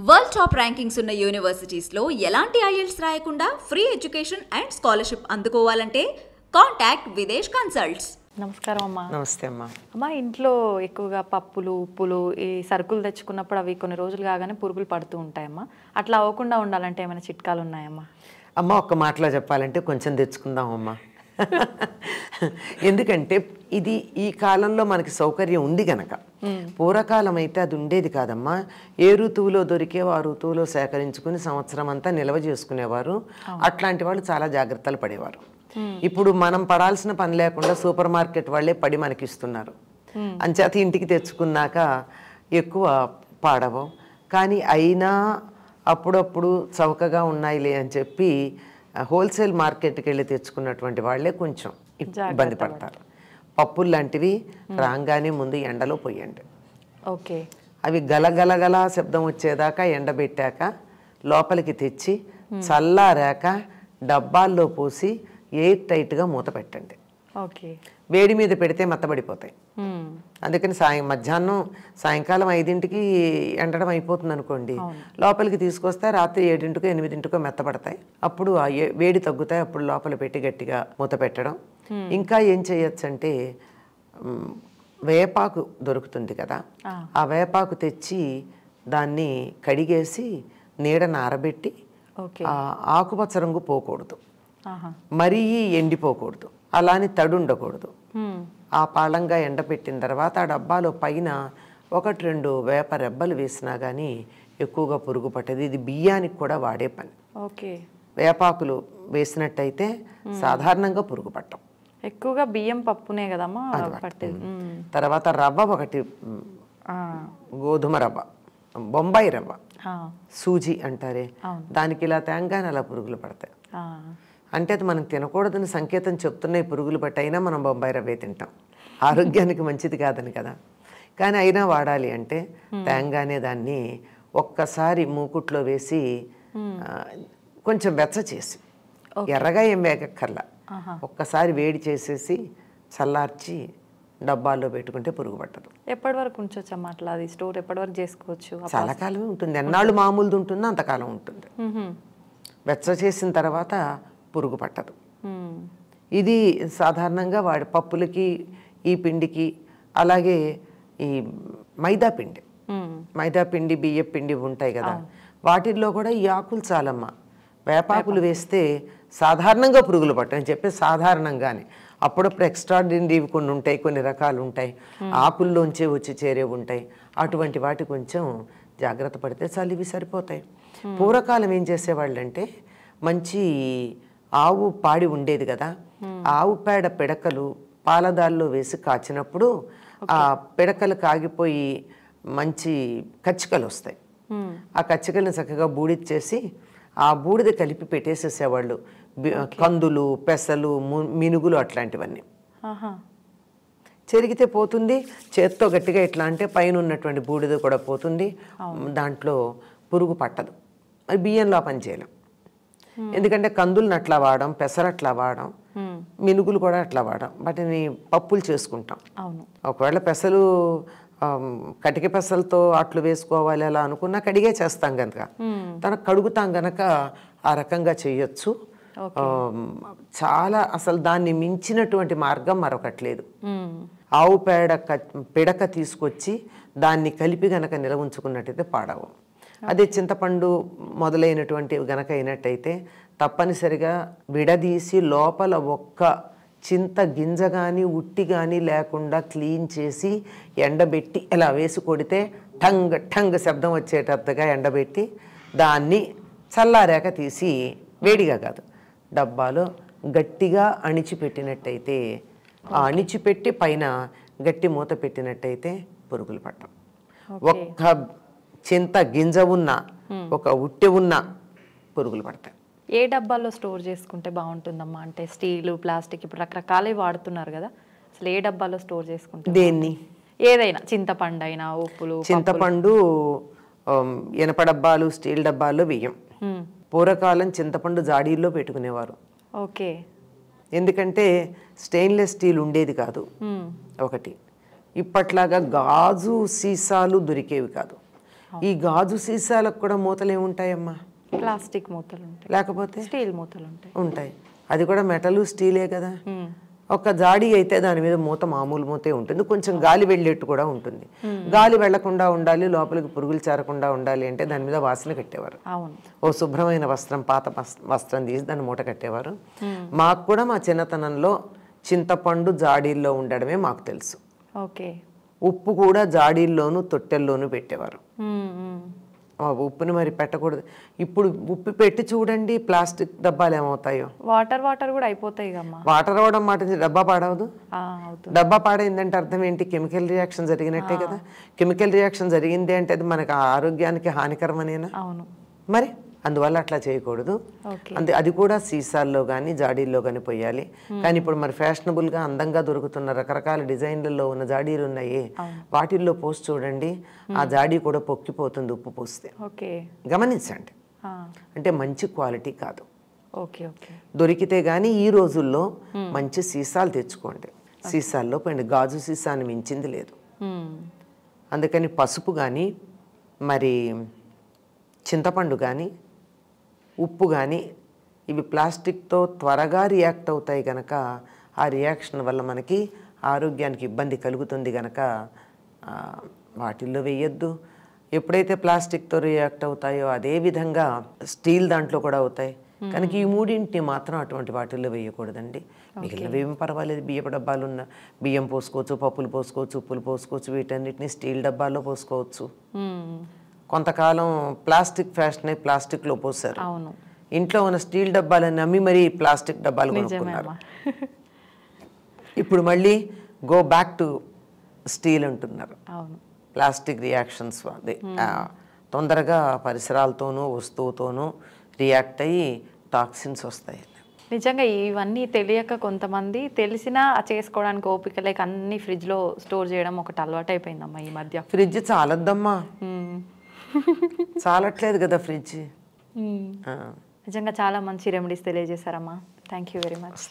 World top rankings ఉన్న యూనివర్సిటీస్లో ఎలాంటి IELTS రాయకుండా ఫ్రీ ఎడ్యుకేషన్ అండ్ స్కాలర్షిప్ అందుకోవాలంటే కాంటాక్ట్ విదేశ్ కన్సల్ట్స్. నమస్కారం అమ్మా. నమస్తే అమ్మా. అమ్మా, ఇంట్లో ఎక్కువగా పప్పులు ఉప్పులు ఈ సరుకులు తెచ్చుకున్నప్పుడు అవి కొన్ని రోజులు కాగానే పురుగులు పడుతూ ఉంటాయమ్మా. అట్లా అవ్వకుండా ఉండాలంటే ఏమైనా చిట్కాలు ఉన్నాయమ్మా? అమ్మ ఒక్క మాటలో చెప్పాలంటే కొంచెం తెచ్చుకుందాం అమ్మా. ఎందుకంటే ఇది ఈ కాలంలో మనకి సౌకర్యం ఉంది గనక. పూర్వకాలం అయితే అది ఉండేది కాదమ్మా. ఏ ఋతువులో దొరికేవో ఆ ఋతువులో సేకరించుకుని సంవత్సరం అంతా నిల్వ చేసుకునేవారు. అట్లాంటి వాళ్ళు చాలా జాగ్రత్తలు పడేవారు. ఇప్పుడు మనం పడాల్సిన పని లేకుండా సూపర్ మార్కెట్ వాళ్ళే పడి మనకిస్తున్నారు. అంచేత ఇంటికి తెచ్చుకున్నాక ఎక్కువ పాడవు. కానీ అయినా అప్పుడప్పుడు చౌకగా ఉన్నాయిలే అని చెప్పి హోల్సేల్ మార్కెట్కి వెళ్ళి తెచ్చుకున్నటువంటి వాళ్ళే కొంచెం ఇబ్బంది పడతారు. పప్పులు లాంటివి రాగానే ముందు ఎండలో పోయండి. ఓకే. అవి గలగలగల శబ్దం వచ్చేదాకా ఎండబెట్టాక లోపలికి తెచ్చి చల్లారాక డబ్బాల్లో పోసి ఎయిర్ టైట్గా మూత పెట్టండి. ఓకే. వేడి మీద పెడితే మెత్తబడిపోతాయి. అందుకని మధ్యాహ్నం సాయంకాలం 5ంటికి ఎండడం అయిపోతుంది అనుకోండి, లోపలికి తీసుకొస్తే రాత్రి 7ంటికో 8ంటికో మెత్తబడతాయి. అప్పుడు ఆ వేడి తగ్గుతాయి. అప్పుడు లోపల పెట్టి గట్టిగా మూత పెట్టడం. ఇంకా ఏం చేయొచ్చు అంటే వేపాకు దొరుకుతుంది కదా, ఆ వేపాకు తెచ్చి దాన్ని కడిగేసి నీడను ఆరబెట్టి, ఆకుపచ్చ రంగు పోకూడదు, మరీ ఎండిపోకూడదు, అలాని తడి ఉండకూడదు. ఆ పాళంగా ఎండపెట్టిన తర్వాత ఆ డబ్బాలో పైన 1-2 వేప రెబ్బలు వేసినా కానీ ఎక్కువగా పురుగు పట్టదు. ఇది బియ్యానికి కూడా వాడే పని. ఓకే. వేపాకులు వేసినట్టయితే సాధారణంగా పురుగు పట్టం. ఎక్కువగా బియ్యం పప్పునే కదమ్మా పట్టేది. తర్వాత రవ్వ ఒకటి, గోధుమ రవ్వ, బొంబాయి రవ్వ, సూజీ అంటారే, దానికి ఇలా తేంగానే అలా పురుగులు పడతాయి. అంటే అది మనం తినకూడదని సంకేతం చెప్తున్నాయి పురుగులు పట్టి, అయినా మనం బొంబాయి రవ్వే తింటాం. ఆరోగ్యానికి మంచిది కాదని కదా. కానీ అయినా వాడాలి అంటే తేంగానే దాన్ని ఒక్కసారి మూకుట్లో వేసి కొంచెం వెచ్చ చేసి, ఎర్రగా ఏం వేగక్కర్లా, ఒక్కసారి వేడి చేసేసి చల్లార్చి డబ్బాల్లో పెట్టుకుంటే పురుగు పట్టదు. ఎప్పటి వరకు ఉంచొచ్చమ్మా అట్లా? అది స్టోర్ ఎప్పటి వరకు చేసుకోవచ్చు? చాలా కాలమే ఉంటుంది. ఎన్నాళ్ళు మామూలుది ఉంటుందో అంతకాలం ఉంటుంది. వెచ్చ చేసిన తర్వాత పురుగు పట్టదు. ఇది సాధారణంగా వాడి పప్పులకి, ఈ పిండికి, అలాగే ఈ మైదా పిండి బియ్య పిండి ఉంటాయి కదా, వాటిల్లో కూడా ఈ ఆకులు చాలమ్మా. వేపాకులు వేస్తే సాధారణంగా పురుగులు పట్టవు అని చెప్పి సాధారణంగానే. అప్పుడప్పుడు ఎక్స్ట్రాడినరీవి కొన్ని ఉంటాయి, కొన్ని రకాలు ఉంటాయి, ఆకుల్లోంచే వచ్చి చేరే ఉంటాయి. అటువంటి వాటి కొంచెం జాగ్రత్త పడితే చాలు, ఇవి సరిపోతాయి. పూర్వకాలం ఏం చేసేవాళ్ళు అంటే మంచి ఆవు పాడి ఉండేది కదా, ఆవు పేడ పిడకలు పాలదాల్లో వేసి కాచినప్పుడు ఆ పిడకలు కాగిపోయి మంచి కచ్చికలు వస్తాయి. ఆ కచ్చికలను చక్కగా బూడిచ్చేసి ఆ బూడిద కలిపి పెట్టేసేసేవాళ్ళు. కందులు, పెసలు, మినుగులు అట్లాంటివన్నీ. చెరిగితే పోతుంది. చేత్తో గట్టిగా ఇట్లా అంటే పైన ఉన్నటువంటి బూడిద కూడా పోతుంది. దాంట్లో పురుగు పట్టదు. అది బియ్యంలో పని చేయలేం. ఎందుకంటే కందులను అట్లా వాడడం, పెసరు అట్లా వాడడం, మినుగులు కూడా అట్లా వాడడం. వాటిని పప్పులు చేసుకుంటాం. ఒకవేళ పెసలు కటిక పెసలతో అట్లు వేసుకోవాలి అలా అనుకున్నా కడిగే చేస్తాం కనుక, తనకు కడుగుతాం గనక ఆ రకంగా చేయొచ్చు. చాలా అసలు దాన్ని మించినటువంటి మార్గం మరొకట్లేదు. ఆవు పిడక తీసుకొచ్చి దాన్ని కలిపి గనక నిల్వ ఉంచుకున్నట్టయితే పాడవు. అదే చింతపండు మొదలైనటువంటివి గనక అయినట్టయితే తప్పనిసరిగా విడదీసి లోపల ఒక్క చింత గింజ కానీ ఉట్టి కానీ లేకుండా క్లీన్ చేసి ఎండబెట్టి ఇలా వేసి కొడితే ఠంగ్ ఠంగ్ శబ్దం వచ్చేటట్టుగా ఎండబెట్టి దాన్ని చల్లారాక తీసి, వేడిగా కాదు, డబ్బాలో గట్టిగా అణిచిపెట్టినట్టయితే, ఆ అణిచిపెట్టి పైన గట్టి మూత పెట్టినట్టయితే పురుగులు పట్టం. ఒక్క చింత గింజ ఉన్న, ఒక ఉట్టి ఉన్న పురుగులు పడతాయి. ఏ డబ్బాల్లో స్టోర్ చేసుకుంటే బాగుంటుందమ్మా? అంటే స్టీలు, ప్లాస్టిక్ ఇప్పుడు రకరకాలే వాడుతున్నారు కదా, అసలు ఏ డబ్బాలో స్టోర్ చేసుకుంటే? దేన్ని? ఏదైనా, చింతపండు అయినా, ఉప్పులు. చింతపండు ఇనప డబ్బాలు, స్టీల్ డబ్బాల్లో వెయ్యం. పూర్వకాలం చింతపండు జాడీల్లో పెట్టుకునేవారు. ఓకే. ఎందుకంటే స్టెయిన్లెస్ స్టీల్ ఉండేది కాదు ఒకటి. ఇప్పట్లాగా గాజు సీసాలు దొరికేవి కాదు. ఈ గాజు సీసాలకు కూడా మూతలు ఏముంటాయమ్మా? ప్లాస్టిక్ మూతలు ఉంటాయి, లేకపోతే స్టీల్ మూతలు ఉంటాయి. ఉంటాయి. అది కూడా మెటలు స్టీలే కదా. ఒక జాడీ అయితే దాని మీద మూత మామూలు మూతే ఉంటుంది, కొంచెం గాలి వెళ్ళేట్టు కూడా ఉంటుంది. గాలి వెళ్లకుండా ఉండాలి, లోపలికి పురుగులు చేరకుండా ఉండాలి అంటే దాని మీద వాసన కట్టేవారు. ఓ శుభ్రమైన వస్త్రం, పాత వస్త్రం తీసి దాన్ని మూట కట్టేవారు. మాకు కూడా మా చిన్నతనంలో చింతపండు జాడీల్లో ఉండడమే మాకు తెలుసు. ఉప్పు కూడా జాడీల్లోనూ తొట్టెల్లోనూ పెట్టేవారు. ఉప్పుని మరి పెట్టకూడదు. ఇప్పుడు ఉప్పు పెట్టి చూడండి, ప్లాస్టిక్ డబ్బాలు ఏమవుతాయో. వాటర్ కూడా అయిపోతాయి. వాటర్ అవడం మాట డబ్బా పాడవదు. డబ్బా పాడైందంటే అర్థం ఏంటి? కెమికల్ రియాక్షన్ జరిగినట్టే కదా. కెమికల్ రియాక్షన్ జరిగింది అంటే అది మనకు ఆరోగ్యానికి హానికరమనేనా? మరి అందువల్ల అట్లా చేయకూడదు. అది కూడా సీసాల్లో కానీ జాడీల్లో కానీ పోయాలి. కానీ ఇప్పుడు మరి ఫ్యాషనబుల్గా అందంగా దొరుకుతున్న రకరకాల డిజైన్లలో ఉన్న జాడీలు ఉన్నాయి, వాటిల్లో పోసి చూడండి, ఆ జాడీ కూడా పొక్కిపోతుంది ఉప్పు పోస్తే. గమనించండి, అంటే మంచి క్వాలిటీ కాదు. దొరికితే కానీ ఈ రోజుల్లో మంచి సీసాలు తెచ్చుకోండి. సీసాల్లో పోయింది, గాజు సీసాని మించింది లేదు. అందుకని పసుపు కానీ మరి చింతపండు కానీ ఉప్పు కానీ ఇవి ప్లాస్టిక్తో త్వరగా రియాక్ట్ అవుతాయి కనుక ఆ రియాక్షన్ వల్ల మనకి ఆరోగ్యానికి ఇబ్బంది కలుగుతుంది కనుక వాటిల్లో వేయొద్దు. ఎప్పుడైతే ప్లాస్టిక్తో రియాక్ట్ అవుతాయో అదేవిధంగా స్టీల్ దాంట్లో కూడా అవుతాయి కనుక ఈ మూడింటిని మాత్రం అటువంటి వాటిల్లో వేయకూడదండి. మిగిలినవి ఏమి పర్వాలేదు, బియ్యపు డబ్బాలు ఉన్న బియ్యం పోసుకోవచ్చు, పప్పులు పోసుకోవచ్చు, ఉప్పులు పోసుకోవచ్చు, వీటన్నిటిని స్టీల్ డబ్బాల్లో పోసుకోవచ్చు. కొంతకాలం ప్లాస్టిక్ ఫ్యాషన్ అయి ప్లాస్టిక్లో పోసారు. ఇంట్లో ఉన్న స్టీల్ డబ్బాలని నమ్మి మరీ ప్లాస్టిక్ డబ్బాలు కొనుక్కున్నారు. ఇప్పుడు మళ్ళీ గో బ్యాక్ టు స్టీల్ అంటున్నారు. ప్లాస్టిక్ రియాక్షన్స్ తొందరగా పరిసరాలతోనూ వస్తువుతోనూ రియాక్ట్ అయ్యి టాక్సిన్స్ వస్తాయి. నిజంగా ఇవన్నీ తెలియక కొంతమంది, తెలిసినా చేసుకోవడానికి ఓపిక లేక అన్ని ఫ్రిడ్జ్లో స్టోర్ చేయడం ఒకటి అలవాటు అయిపోయిందమ్మా ఈ మధ్య. ఫ్రిడ్జ్ చాలద్దమ్మా, చాలట్లేదు కదా ఫ్రిడ్జ్. నిజంగా చాలా మంచి రెమెడీస్ తెలియజేశారమ్మా. Thank you very much.